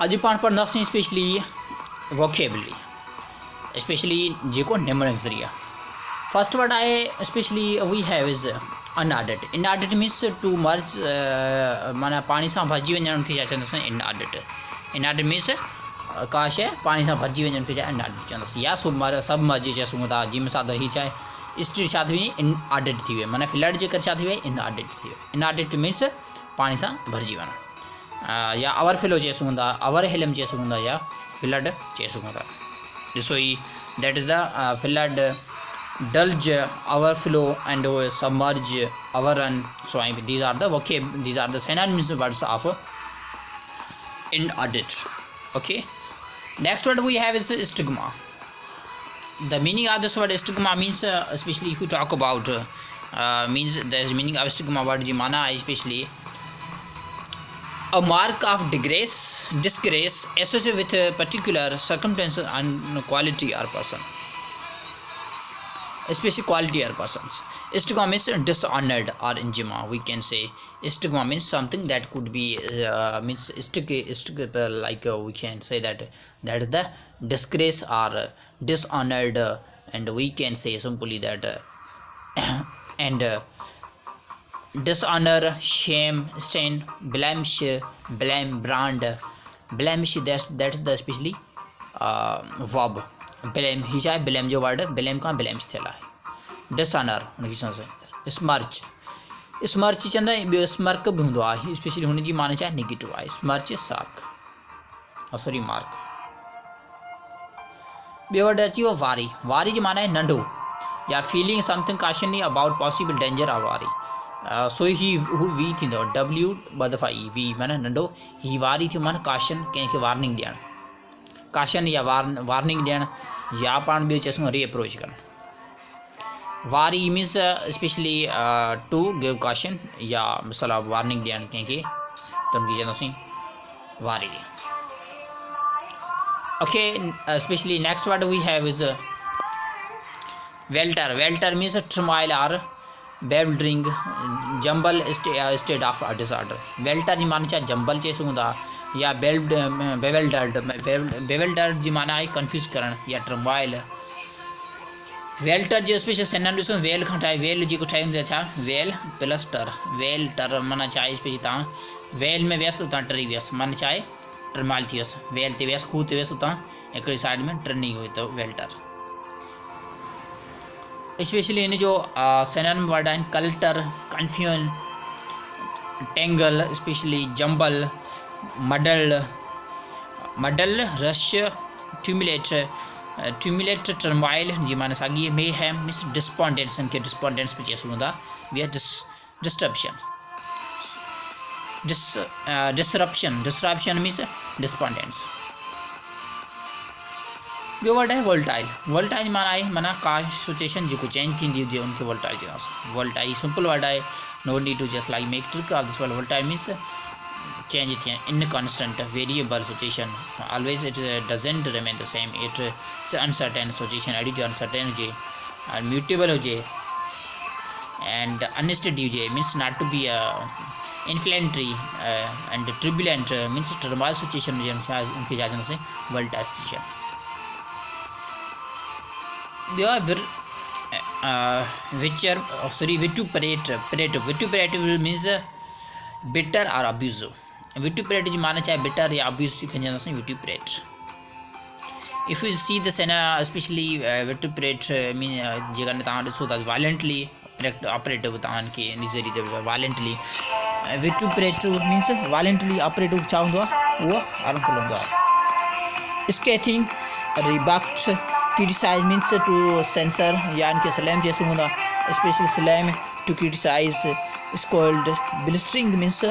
अॼु पाण पढ़ंदासीं specially vocabulary, specially जेको निमण ज़रिया। फर्स्ट वर्ड आहे specially we have is unordered. Unordered means to merge, माना पाणी सां भरिजी वञण खे छा चवंदासीं? इनऑर्डर्ड। इनऑर्डर्ड मीन्स का शइ पाणी सां भरिजी वञण खे छा इनऑर्डर्ड चवंदासीं, या सब मर्ज चई सघूं था। जिन सां ही छा आहे स्ट्रीट छा थी वई? इनऑर्डर्ड थी वई, माना फ्लड जे करे छा थी वई? इनऑर्डर्ड थी वई। इनऑर्डर्ड मीन्स पाणी सां भरिजी वञणु, या ओवरफ्लो चई सघूं था, ओवर हेलम चई सघूं था, या फ्लड चई सघूं था। ॾिसो ही that is the flood, deluge, overflow and submerge, overrun. So these are the synonyms words of inordinate. Okay, next word we have is stigma. The meaning of this word stigma means especially if you talk about means the meaning of stigma word ji mana especially a mark of disgrace associated with a particular circumstance and quality or person, especially quality or persons. Stigma means dishonored or injima. We can say stigma means something that could be means like we can say that is the disgrace or dishonored, and we can say simply that and dishonor, shame, stain, blemish, blame, brand, blemish. That's the especially verb. Blame ही चाहे blame जो word है, blame का blames थियल आहे। Dishonour स्मर्च, स्मर्च चवंदा ॿियो smirk बि हूंदो आहे, स्पेशली हुन जी माने छा नेगेटिव आहे। Smirch sark sorry mark. ॿियो वर्ड अची वियो वारी। वारी जी माना आहे नंढो, या फीलिंग समथिंग काशनी about possible danger of wary. So he we थींदो W ॿ दफ़ा ई वी माना नंढो, ही वारी थियो माना काशन, कंहिंखे वार्निंग ॾियणु, काशन या वार्निंग ॾियणु, या पाण ॿियो चइसूं रीअप्रोच करणु। Wary means specially to give caution या मसला वार्निंग ॾियणु कंहिंखे, त उनखे चवंदासीं wary. Okay, specially next word we have is welter. Welter means turmoil और bewildering, jumble state of disorder. Welter जी माना छा जंबल चई सघूं था, या बेवल्डर्ड। बेवल्डर्ड जी माना आहे कंफ्यूज करणु या टर्मोइल। वेल्टर जो स्पेशल सिनोनिम ॾिसो, वेल खां ठाहे, वेल जेको ठाही हूंदी आहे छा वेल प्लस टर। वेल टर माना छा आहे स्पेशली तव्हां वेल में वियसि उतां टरी वियसि, माना छा आहे टर्मोइल थी वियसि। वेल ते वियसि, खूह ते वियसि, उतां हिकिड़ी साइड में टर्नी हुई त वेल्टर। स्पेशली इन जो सिनोनिम वर्ड आहिनि clutter, confusion, tangle, specially jumble, muddle, rush, tumult, turmoil जी माना साॻी। मे हैम मीन्स डिस्पॉन्डेंस, खे डिस्पॉन्डेंस बि चई सघूं था, ॿिया डिस्टर्बशन, डिसरप्शन मीन्स डिस्पॉन्डेंस। ॿियो वर्ड आहे वोल्टाइल। वोल्टाइल माना आहे माना का सिचुएशन जेको चेंज थींदी हुजे उनखे वोल्टाइल चवंदासीं। वोल्टाइल सिंपल वर्ड आहे, no need to just like make trick of this word. Volatile means change थियण, inconstant, variable situation, always it doesn't remain the same, it's uncertain situation, एडिट uncertain हुजे, mutable हुजे, and unsteady हुजे, means not to be inflammatory, and turbulent means turmoil situation हुजे, उनखे छा चवंदासीं volatile situation. ॿियो आहे विटुपरेटिव मीन्स बिटर और अब्यूज़िव। विटुपरेट जी माना चाहे बिटर या अब्यूज़ खे चवंदासीं विटुपरेट। इफ़ यू सी द सेना स्पेशली विटुपरेट मीन जेकॾहिं तव्हां ॾिसो था वायलेंटली ऑपरेटिव, तव्हांखे इन ज़रिए ते violently vituperative means violently operative छा हूंदो आहे, उहो हार्मफुल हूंदो आहे। Scathing, rebuked, criticize means to censure, या इनके स्लैम चई सघूं था, specially slam to criticize. Scold, blistering means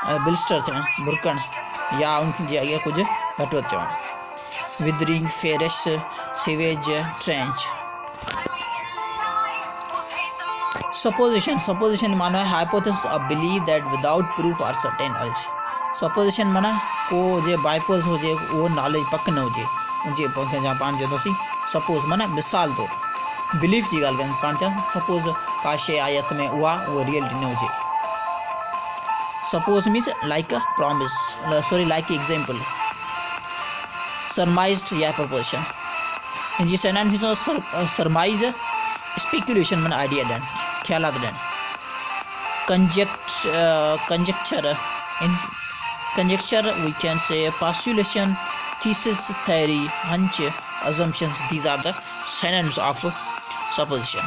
blister थियणु, बुरकण, या उनजे अॻियां कुझु घटि वधि चवणु। Withering, fierce, savage, trench. Supposition माना है hypothesis of believe that without proof और सर्टेन नॉलेज। सपोजिशन माना को जे बाइपोज हुजे उहो नॉलेज पक न हुजे, उनजे पाण चवंदासीं सपोज माना मिसाल तौर। बिलीफ की ॻाल्हि कयूं पाण छा सपोज का शइ आहे हथ में उहा रियलिटी न हुजे। Suppose means like a promise, sorry like example. Surmised या प्रपोजिशन इन जी सिनोनिम्स सरमाइज स्पेकुलेशन मन आइडिया देन ख्यालात then conjecture in conjecture we can say postulation thesis theory hunch assumptions these are the synonyms of supposition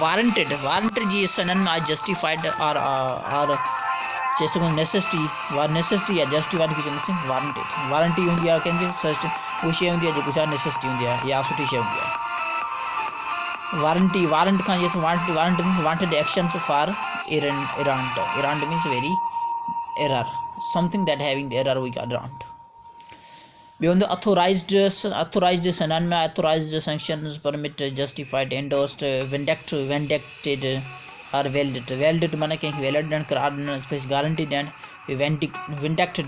warranted जी synonym are justified or जैसे को necessity या justified की चीज़ warranty होंगी या कहेंगे सस्ट वो शे होंगी जो कुछ necessity होंगी या सुठी शे होंगी वारंट का जैसे wanted actions for errant means very error something that having the error we got errant beyond the authorized synonym authorized sanctions permit justified endorsed vindicated or valid माना कहीं valid and करार स्पेस guaranteed and vindicated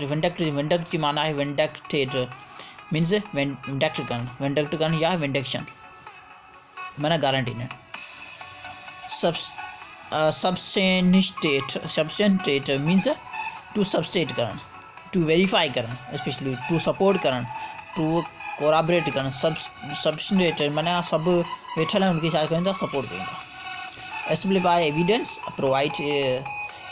माना है vindicated means vindicated करना या vindication माना guarantee ने substantiate means to substate करना to verify करना especially to support करना to corroborate करना substantiate माना सब बैठा है उनके साथ करेंगे support करेंगे establish by evidence provide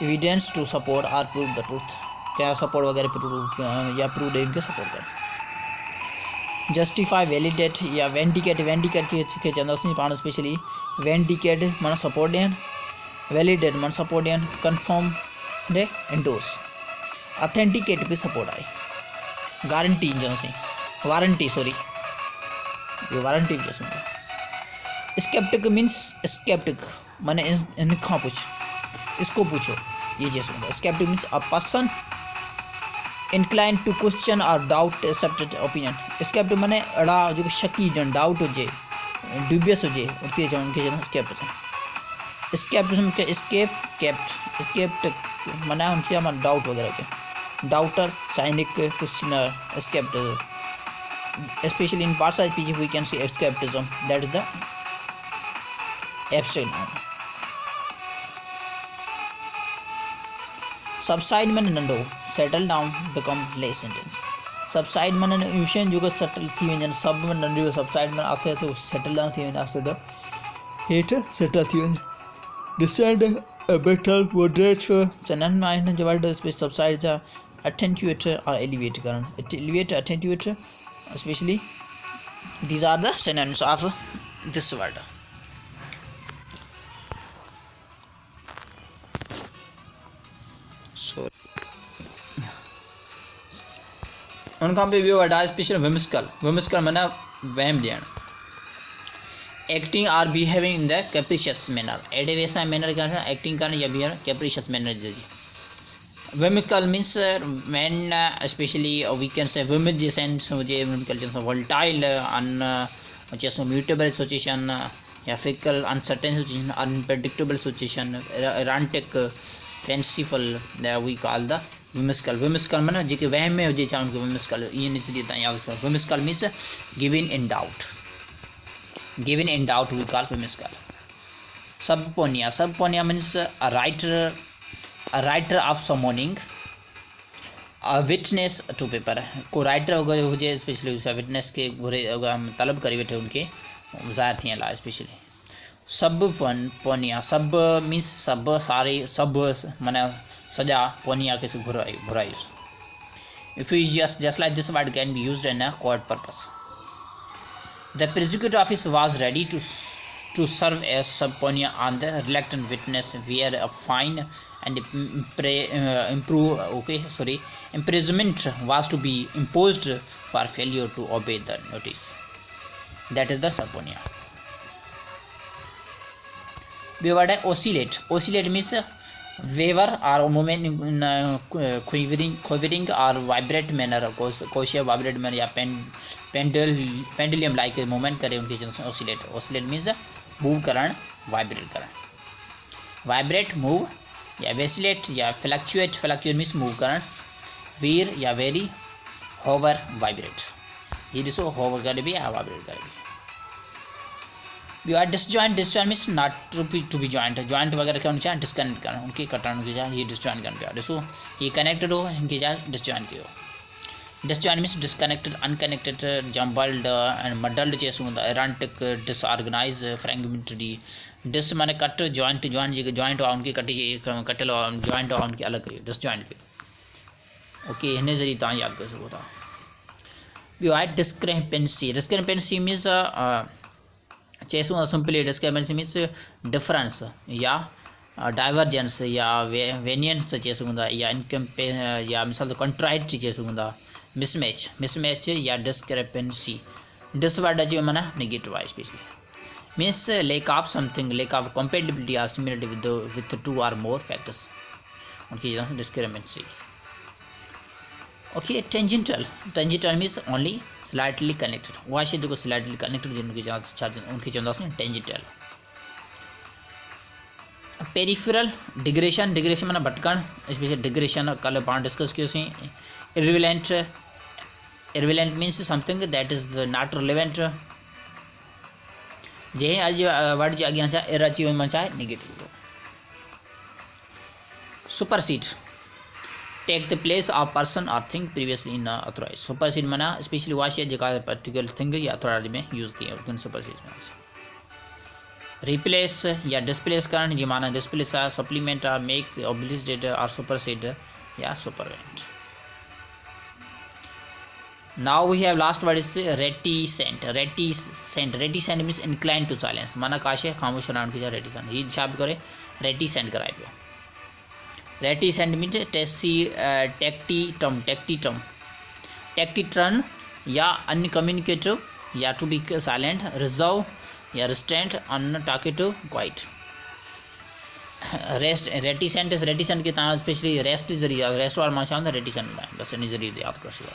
evidence to support or prove the truth क्या support वगैरह prove या prove इनके support करें justify validate या vindicate के चंदा से पाना स्पेशली vindicate माना support दें validate माना support दें confirm दे endorse authenticate पे support आए guarantee जैसे से warranty sorry ये warranty जैसे skeptic means skeptic माने इनका इसको पूछो ये जैसे skeptic means a person inclined to question or doubt accepted opinion skeptic माने अड़ा जो शकी जन डाउट हो जाए dubious हो जाए उनके जन skepticism के escaped माने उनके मन डाउट वगैरह के doubter cynic questioner skepticism especially in partial PG we can see skepticism that is the abstract noun subside माने नंडो settle down become less intense subside माने विषय जो का settle थी वजन सब में नंडो subside में आते हैं तो settle down थी वजन आते तो हेट settle थी वजन descend a better moderate synonym माने जो वर्ड space subside जा attenuate or elevate करना elevate attenuate especially these are the synonyms of this word उनका पे भी वर्ड स्पेशल whimsical माना वहम लेना acting or behaving in the capricious manner एडे वैसा मैनर करना एक्टिंग करना या बिहेव कैप्रिशियस मैनर जैसे whimsical means when especially we can say whim the sense मुझे whimsical जैसे volatile जैसे mutable situation या fickle uncertain situation unpredictable situation erratic fanciful we call the whimsical माना जी के वहम में हो जाए चाहे उनको whimsical ये नहीं चाहिए था याद रखो whimsical means given in doubt we call whimsical subponia means a writer of summoning a witness to paper को राइटर अगर हो जाए स्पेशली उस विटनेस के घोरे हम तलब करी बैठे उनके ज़ाहिर थी ला स्पेशली सबपोनिया सब मीन्स सब सारे सब माने सजा पोनिया के से घुराई if you just like this word can be used in a court purpose the prosecutor office was ready to serve as subpoena on the reluctant witness where a fine and imprisonment was to be imposed for failure to obey the notice that is the subpoena the word oscillate means waver or movement in quivering or vibrate manner कोशिश vibrate manner या pendulum like movement करे उनके जैसे oscillate means move करण vibrate move या vacillate या fluctuate means move करण veer या vary hover vibrate ये जिसको hover करे भी या vibrate करे भी We are disjoint means not to be joint वगैरह क्या उनके डिस्कनेक्ट करना उनके कटाने के जा ये डिसजॉइंट करना पे देखो ये कनेक्टेड हो इनके जा डिसजॉइंट के हो disjoint means disconnected, unconnected, jumbled and muddled చేసుకుందా, एरांटिक, डिसऑर्गेनाइज, फ्रैगमेंटरी. डिस माने कट, जॉइंट जॉइंट उनकी कटी कटल जॉइंट उनकी अलग डिसजॉइंट पे. ओके हिन ज़रिए तव्हां यादि करे सघो था. ॿियो आहे discrepancy. Discrepancy means चएसि simply discrepancy means difference या डाइवर्जेंस या वेनियंस चई सघूं था, या इनकम्पे या मिसाल तो कंट्राइट चई सघूं था. मिसमैच या डिस्क्रेपेंसी. डिस वर्ड अची माना नेगेटिव आहे. Specially means lack of something, lack of compatibility or similarity with two or more factors, उनकी discrepancy. Okay tangential. Tangential means only slightly connected. उहा शइ जेको स्लाइटली कनेक्टेड उनखे चवंदासीं टेंजेंटल. पेरिफेरल. डिग्रेशन. डिग्रेशन माना भटकण. स्पेशली डिग्रेशन कल पाण डिस्कस कयोसीं. Irrelevant. Irrelevant means something that is not relevant. जंहिं अॼु वर्ड जे अॻियां छा एर अची वञे छा आहे negative. Supersede. Take the place of person और thing previously in authorize. Supersede माना स्पेशली उहा शइ जेका पर्टिकुलर थिंग या अथोरिटी में यूज़ थी आहे सुपरसीड मीन्स. रिप्लेस या डिस्प्लेस करण जी माना डिस्प्लेस आहे, सप्लीमेंट आहे, मेक ऑब्लिटेट और सुपरसीड या supervene. Now we have last word is reticent. Reticent. Reticent means incline to silence. माना का शइ ख़ामोश रहण खे रेटिसेंट. हीअ छा बि करे रेटिसेंट कराए पियो. Reticent means टेक्टिटम. टेक्टिटर्न या अनकम्युनिकेटिव या टू बी साइलेंट, रिजर्व या रिस्ट्रेंट, अनटॉकेटिव, क्वाइट. रेटिसेंट के तव्हां स्पेशली रेस्ट ज़रिए रेस्ट वारा मां छा हूंदा रेटिसेंट बस इन ज़रिए यादि कर सघो.